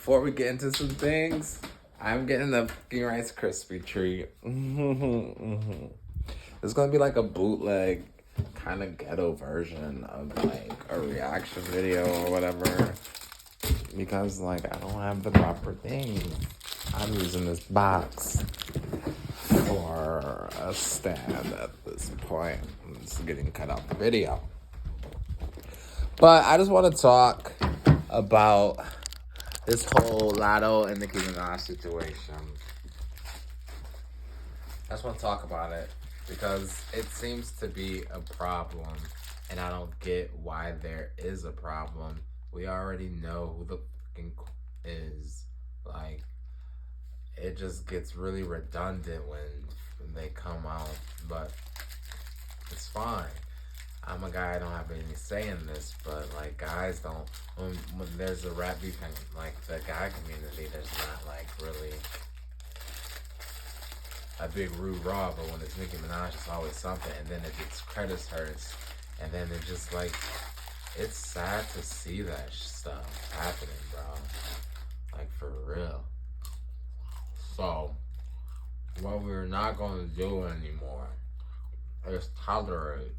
before we get into some things, I'm getting the fucking Rice Krispie treat. It's gonna be like a bootleg kind of ghetto version of like a reaction video or whatever, because like I don't have the proper thing. I'm using this box for a stand at this point. It's getting cut out the video. But I just want to talk about this whole LATTO and Nicki Minaj situation. I just want to talk about it because it seems to be a problem, and I don't get why there is a problem. We already know who the fucking is. Like, it just gets really redundant when they come out, but it's fine. I'm a guy, I don't have any say in this, but like guys don't, when there's a rap beef in like the guy community, there's not like really a big rude raw, but when it's Nicki Minaj, it's always something, and then it gets credits hurts, and then it just like, it's sad to see that stuff happening, bro. Like for real. So, what we're not gonna do anymore is tolerate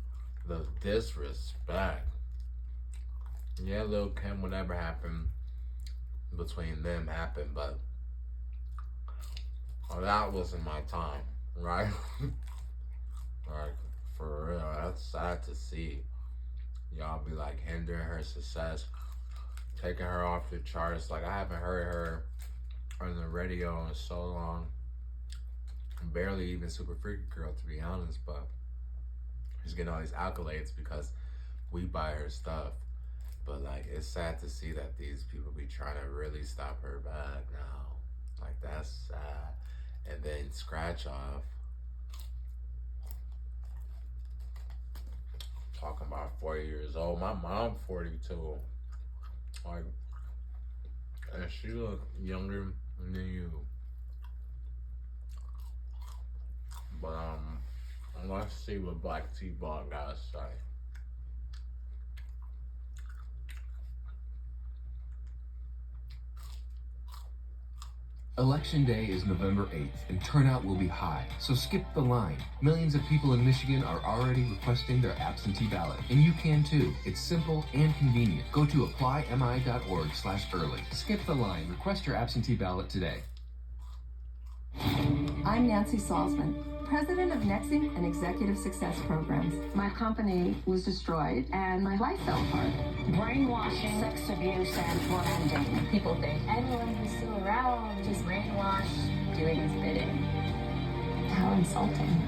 the disrespect. Yeah, Lil Kim, whatever happened between them happened, but that wasn't my time, right? Like, for real, that's sad to see. Y'all be like hindering her success, taking her off the charts. Like, I haven't heard her on the radio in so long. Barely even Super Freaky Girl, to be honest, but she's getting all these accolades because we buy her stuff. But like, it's sad to see that these people be trying to really stop her back now. Like, that's sad. And then scratch off. Talking about 40 years old. My mom 42. Like, and she look younger than you. But let's see what blackteablog got to say. Election Day is November 8th, and turnout will be high, so skip the line. Millions of people in Michigan are already requesting their absentee ballot, and you can too. It's simple and convenient. Go to applymi.org/early. Skip the line. Request your absentee ballot today. I'm Nancy Salzman, president of Nexing and Executive Success Programs. My company was destroyed and my life fell apart. Brainwashing, sex abuse, and branding. People think anyone who's still around is brainwashed, doing his bidding. How insulting.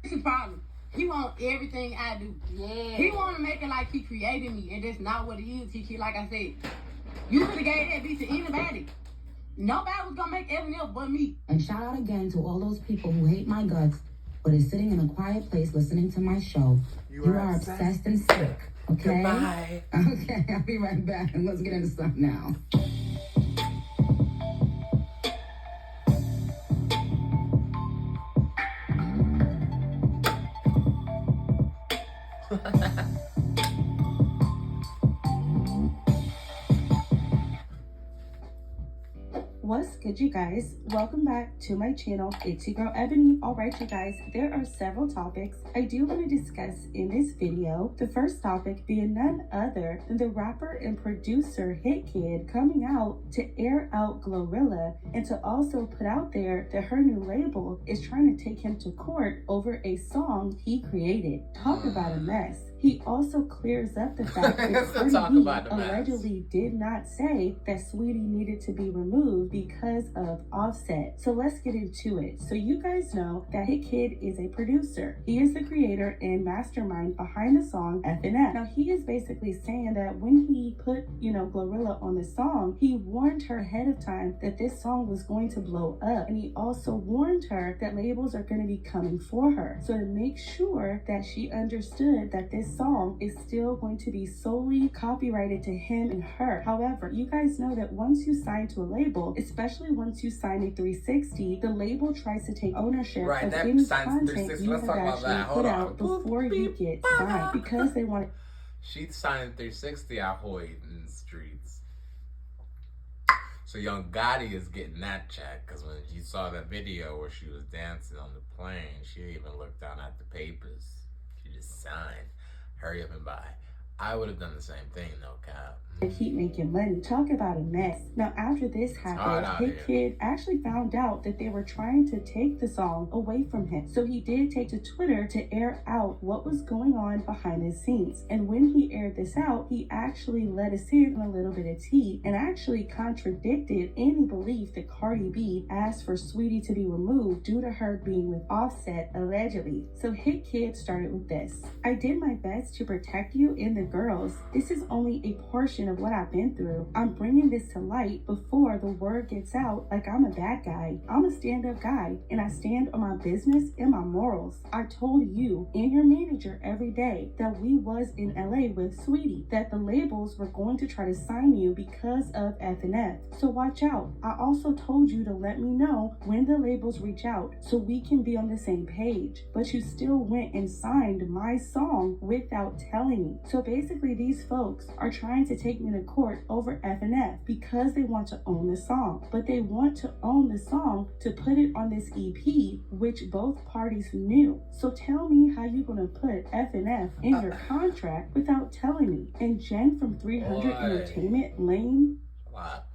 It's a problem. He want everything I do. Yeah. He want to make it like he created me, and that's not what it is. He like I said, you could have gave that beat to anybody. Nobody was gonna make everything else but me. And shout out again to all those people who hate my guts, but is sitting in a quiet place listening to my show. You are obsessed and sick, okay? Goodbye. Okay, I'll be right back, and let's get into stuff now. What's good, you guys? Welcome back to my channel. It's your girl Ebony. Alright, you guys, there are several topics I do want to discuss in this video. The first topic being none other than the rapper and producer Hit Kid coming out to air out Glorilla and to also put out there that her new label is trying to take him to court over a song he created. Talk about a mess. He also clears up the fact that Cardi B allegedly did not say that Sweetie needed to be removed because of Offset. So let's get into it. So you guys know that Hit Kid is a producer. He is the creator and mastermind behind the song FNF. Now he is basically saying that when he put, Glorilla on the song, he warned her ahead of time that this song was going to blow up. And he also warned her that labels are going to be coming for her. So to make sure that she understood that this song is still going to be solely copyrighted to him and her. However, you guys know that once you sign to a label, especially once you sign a 360, the label tries to take ownership of any content you have actually put out before you get signed, because they want. She signed 360 out in the streets. So Young Gotti is getting that check, because when you saw that video where she was dancing on the plane, she didn't even look down at the papers. She just signed, hurry up and buy. I would have done the same thing, no cap. Keep making money. Talk about a mess. Now, after this happened, Hit Kid actually found out that they were trying to take the song away from him. So he did take to Twitter to air out what was going on behind the scenes. And when he aired this out, he actually let us in a little bit of tea and actually contradicted any belief that Cardi B asked for Sweetie to be removed due to her being with Offset, allegedly. So Hit Kid started with this. I did my best to protect you and the girls. This is only a portion of what I've been through. I'm bringing this to light before the word gets out like I'm a bad guy. I'm a stand-up guy and I stand on my business and my morals. I told you and your manager every day that we was in LA with Sweetie, that the labels were going to try to sign you because of F&F. So watch out. I also told you to let me know when the labels reach out so we can be on the same page. But you still went and signed my song without telling me. So basically these folks are trying to take me to court over F&F because they want to own the song, but they want to own the song to put it on this EP, which both parties knew. So tell me how you're gonna put F&F in your contract without telling me. And Jen from 300 Entertainment, lame. What?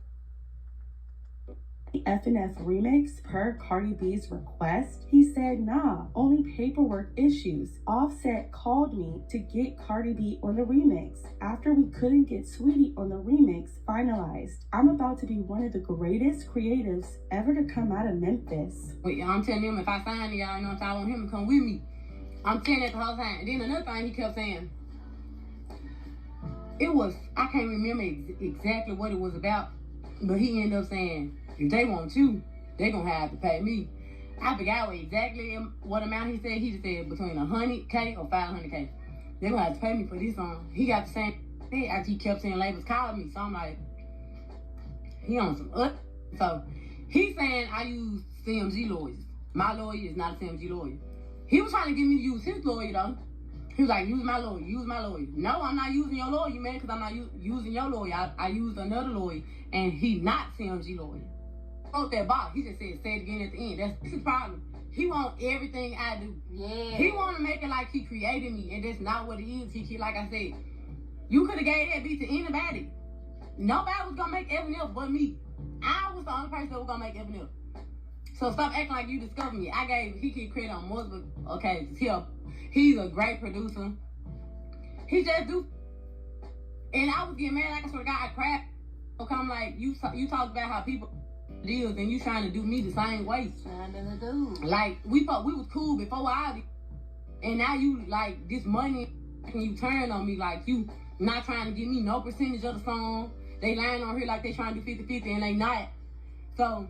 The F&F remix per Cardi B's request? He said, nah, only paperwork issues. Offset called me to get Cardi B on the remix after we couldn't get Sweetie on the remix finalized. I'm about to be one of the greatest creatives ever to come out of Memphis. Wait, I'm telling him if I sign y'all, you know what I'm saying, I want him to come with me. I'm telling that the whole time. And then another thing he kept saying, I can't remember exactly what it was about, but he ended up saying, if they want you, they gonna have to pay me. I forgot what amount he said. He just said between 100K or 500K. They gonna have to pay me for this song. He got the same thing after he kept saying labels called me. So I'm like, he on some So he's saying I use CMG lawyers. My lawyer is not a CMG lawyer. He was trying to get me to use his lawyer though. He was like, use my lawyer, use my lawyer. No, I'm not using your lawyer, man, because I'm not using your lawyer. I used another lawyer, and he not CMG lawyer. Wrote that box. He just said, say it again at the end. That's the problem. He want everything I do. Yeah. He want to make it like he created me, and that's not what it is. He like I said, you could have gave that beat to anybody. Nobody was gonna make F&F but me. I was the only person that was gonna make F&F. So stop acting like you discovered me. He can credit on multiple occasions. He's a great producer. He just do. And I was getting mad, like I swear to God, I cried. Okay, I'm like, you talk about how people deals and you trying to do me the same way. Like we was cool before and now you like this money and you turn on me like you not trying to give me no percentage of the song. They lying on here like they trying to do 50-50 and they not. So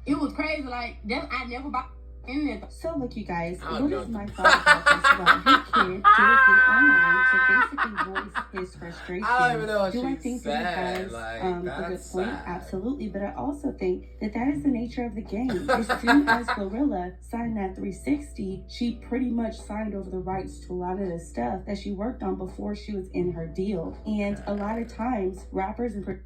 it was crazy. Like that, I never bought internet. So look, you guys, what is my thought about this? Well, Hit Kid did get online to basically voice his frustration. I don't even know what Do I think that he has a good point? Absolutely, but I also think that is the nature of the game. As soon as Glorilla signed that 360, she pretty much signed over the rights to a lot of the stuff that she worked on before she was in her deal. And a lot of times, rappers and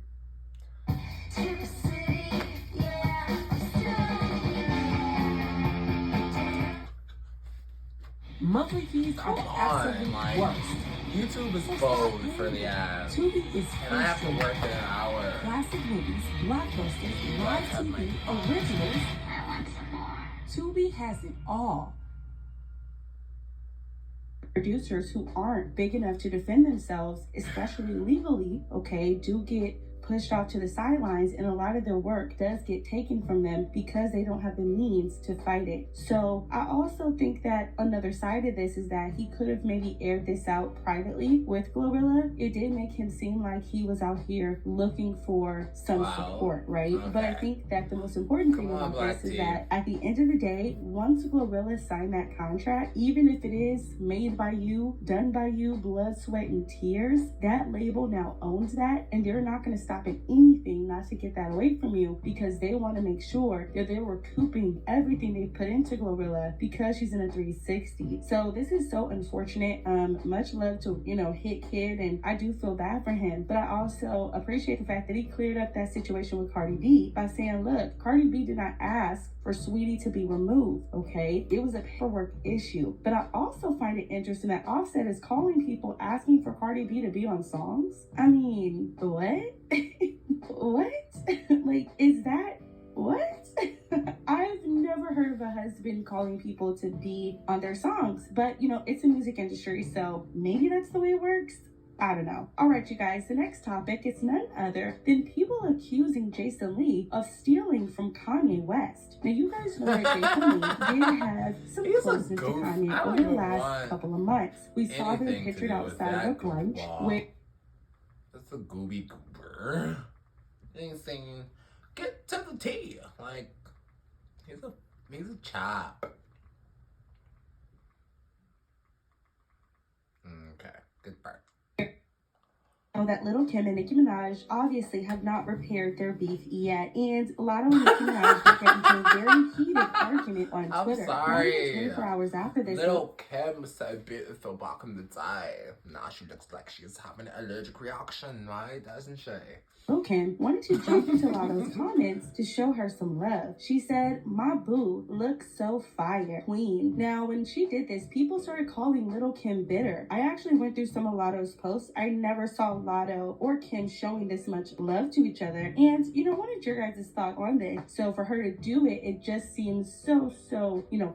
monthly fees are the absolute worst. YouTube is closed for the ads. Tubi is and I have to work in an hour. Classic movies, blockbusters, live TV, originals. I want some more. Tubi has it all. Producers who aren't big enough to defend themselves, especially legally, do get pushed off to the sidelines, and a lot of their work does get taken from them because they don't have the means to fight it. So I also think that another side of this is that he could have maybe aired this out privately with Glorilla. It did make him seem like he was out here looking for some support, right? Okay. But I think that the most important thing about this is that at the end of the day, once Glorilla signed that contract, even if it is made by you, done by you, blood, sweat, and tears, that label now owns that, and they're not going to stop happen anything not to get that away from you, because they want to make sure that they're recouping everything they put into Glorilla because she's in a 360. So this is so unfortunate. Much love to, Hit Kid, and I do feel bad for him, but I also appreciate the fact that he cleared up that situation with Cardi B by saying, look, Cardi B did not ask for Sweetie to be removed, okay? It was a paperwork issue. But I also find it interesting that Offset is calling people asking for Cardi B to be on songs. I mean, what? What? Like, is that what? I've never heard of a husband calling people to be on their songs, but it's a music industry, so maybe that's the way it works. I don't know. All right, you guys, the next topic is none other than people accusing Jason Lee of stealing from Kanye West. Now, you guys know that Jason Lee did have some closeness to Kanye over the last couple of months. We saw them pictured outside of a brunch where... That's a gooby goober. He's saying, get to the tea. Like, he's a chop. Okay, good part. That Lil Kim and Nicki Minaj obviously have not repaired their beef yet, and Latto and Nicki Minaj did get into a very heated argument on Twitter. I'm sorry. 24 hours after this, Lil Kim said beautiful back in the day. Now she looks like she's having an allergic reaction, right? Doesn't she? Lil Kim wanted to jump into Latto's comments to show her some love. She said, "My boo looks so fire, queen." Now, when she did this, people started calling Lil Kim bitter. I actually went through some of Latto's posts. I never saw Latto or Kim showing this much love to each other. And, what is your guys' thought on this? So for her to do it, it just seems so,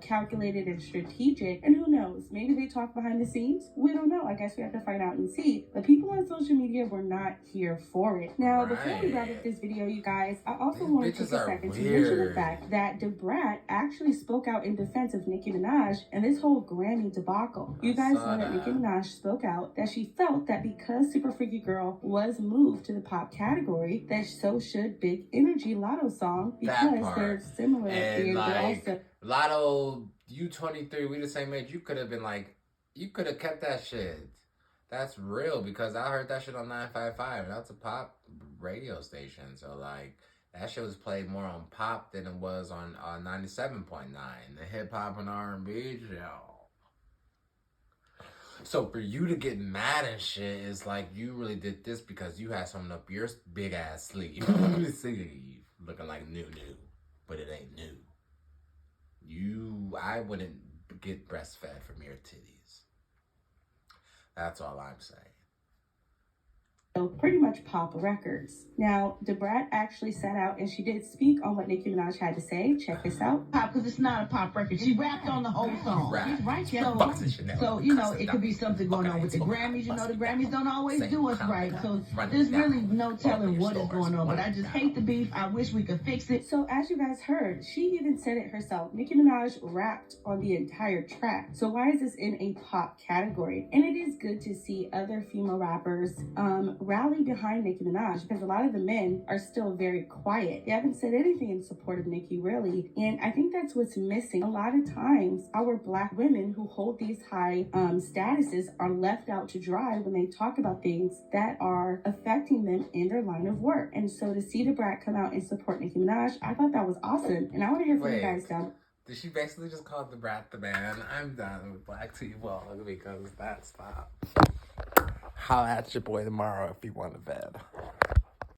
calculated and strategic. And who knows? Maybe they talk behind the scenes. We don't know. I guess we have to find out and see. But people on social media were not here for it. Now, before we wrap up this video, you guys, I also want to take a second to mention the fact that Brat actually spoke out in defense of Nicki Minaj and this whole Grammy debacle. You guys know that Nicki Minaj spoke out that she felt that because Super Freaky Girl was moved to the pop category, that so should Big Energy Latto's song, because they're similar. And like, Latto, you 23, we the same age. You could have been like, you could have kept that shit. That's real, because I heard that shit on 955, and that's a pop radio station. So like, that shit was played more on pop than it was on 97.9, the hip hop and R&B show. So for you to get mad and shit is like, you really did this because you had something up your big ass sleeve. Looking like new, but it ain't new. I wouldn't get breastfed from your titties. That's all I'm saying. So pretty much pop records. Now, Brat actually sat out and she did speak on what Nicki Minaj had to say. Check this out. Because it's not a pop record. She rapped on the whole song. Right. Right. So it could be something going on with the Grammys. The Grammys don't always do us right. So there's really no telling what is going on. But I just hate the beef. I wish we could fix it. So as you guys heard, she even said it herself. Nicki Minaj rapped on the entire track. So why is this in a pop category? And it is good to see other female rappers rally behind Nicki Minaj, because a lot of the men are still very quiet. They haven't said anything in support of Nicki, really. And I think that's what's missing. A lot of times, our Black women who hold these high statuses are left out to dry when they talk about things that are affecting them in their line of work. And so to see Brat come out and support Nicki Minaj, I thought that was awesome. And I want to hear from you guys down. Did she basically just call the Brat the man? I'm done with Black T-Vlog because that's stop. Holla at your boy tomorrow if you want to bed.